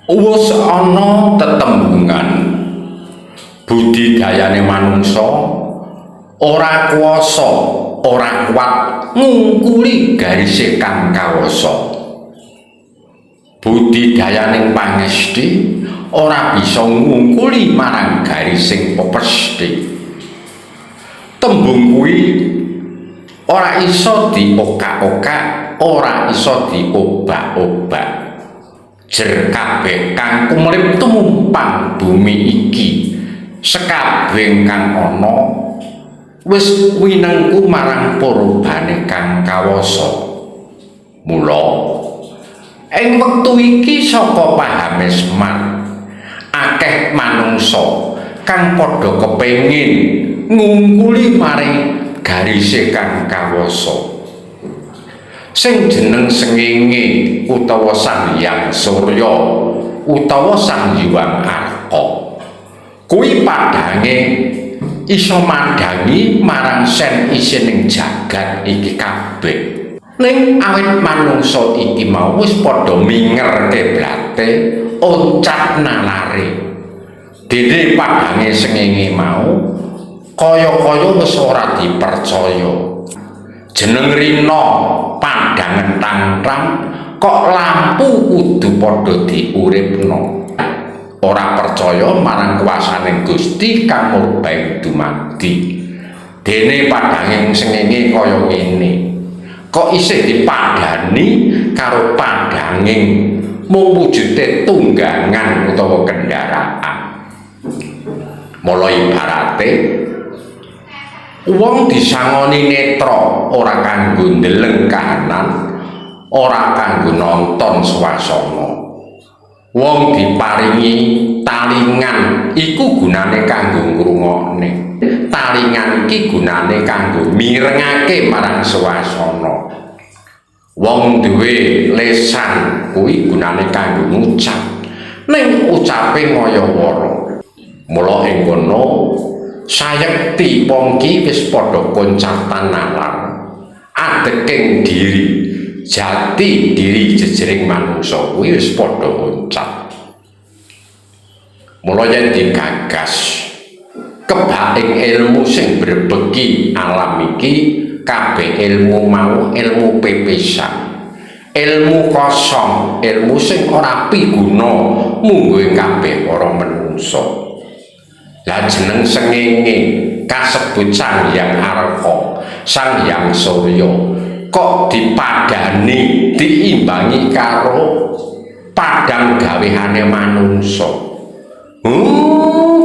Wis ana tetembungan budidayane manungsa ora kuwasa ora kuat ngungkuli garise kang kawasa. Budidayaning pangesti ora bisa ngungkuli marang garis sing pepesthi. Tembung kuwi ora iso diokak-okak, ora iso diobak-obak. Jer kabeh kang kumurip tumumpang bumi iki sekabeh kang ana wis winengku marang purbane kang kawasa. Mula ing wektu iki saka pahame Semar akeh manungsa kang padha kepengin ngungkuli maring garise kang kawasa. Sing jeneng sengenge utawa Sang Hyang Surya utawa Sang Hyang Arka kuwi padange iso madangi marang sen isining jagat iki kabeh. Ning awit manungsa iki mau wis padha minger keblate oncat nalare. Dene padange sengenge mau kaya-kaya wis ora dipercaya. Jeneng rina pandangan tantram kok lampu kudu padha diuripno. Ora percaya marang kuwasaning Gusti kang murbaing dumadi. Dene padanging sengenge kaya ngene. Kok isih dipadani karo padanging mung wujude tunggangan utawa kendaraan. Mula ibarate wong disangoni netra ora kanggo ndeleng kahanan, ora kanggo nonton swasana. Wong diparingi talingan iku gunane kanggo ngrungokne. Talingan iki gunane kanggo mirengake marang swasana. Wong duwe lesan kuwi gunane kanggo ngucap. Ning ucape ngaya-wara. Mula ing kono sayekti pongki wis padha koncatan nalar adeking diri jati diri jejering manungsa kuwi wis padha koncat. Mula yen digagas kebaing ilmu sing berbeki alam iki kabeh ilmu mau ilmu pepesan, ilmu kosong, ilmu sing ora piguna munggo kabeh para manungsa. Lah jeneng sengenge kasebut Sang Hyang Arka, Sang Hyang Surya kok dipadani diimbangi karo padang gawehane manungsa.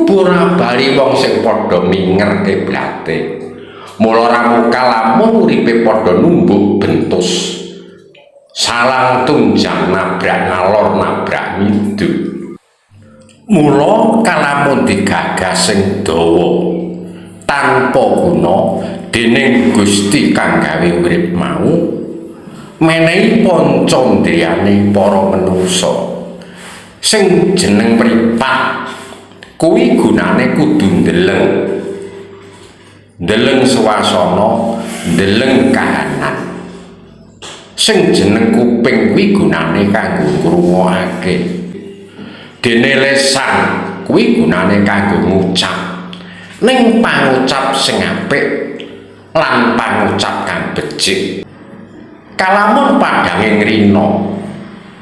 Pura bali wong sing padha minger keblate. Mula ramuka lamun uripe padha numbuk bentus. Salang tunjang nabrak ngalor nabrak ngidul. Mula kalamun digagas sing dawa tanpa guna dening Gusti kang gawe urip mau menehi pancandriyane para manungsa sing jeneng mripat kuwi gunane kudu ndeleng swasana, ndeleng kahanan. Sing jeneng kuping kuwi gunane kanggo ngrungokake. Dene lesan kuwi gunane kanggo ngucap. Ning pangucap sing apik lan pangucap kang becik. Kalamun padange ngrina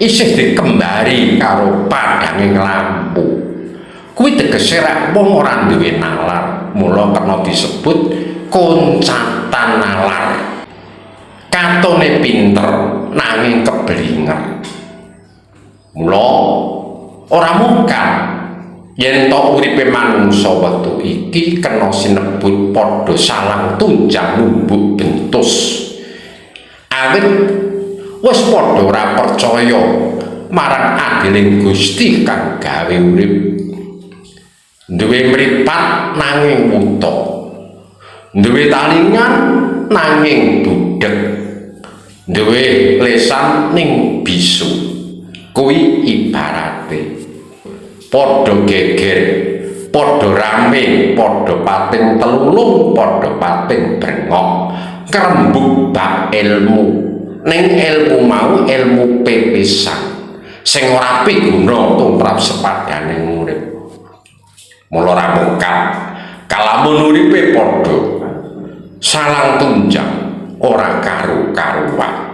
isih dikembari karo padange lampu. Kuwi tegese rak wong ora duwe nalar, mula kena disebut koncatan nalar. Katone pinter nanging keblinger. Mula ora mungkar yen to uripe manungsa wektu iki kena sinebut padha salang tunjang numbuk bentus. Awit wis padha ora percaya marang adiling Gusti kang gawe urip. Duwe mripat nanging wuta. Duwe talingan nanging budheg. Duwe lesan ning bisu. Kuwi ibarate padha geger, padha rame, padha pating telulung, padha pating brengok, kerembuk bab ilmu. Ning ilmu mau ilmu pepesan. sing ora piguna tumrap sepadane urip. Mula ra mungkal kalamun uripe padha salang tunjang ora karu-karuan.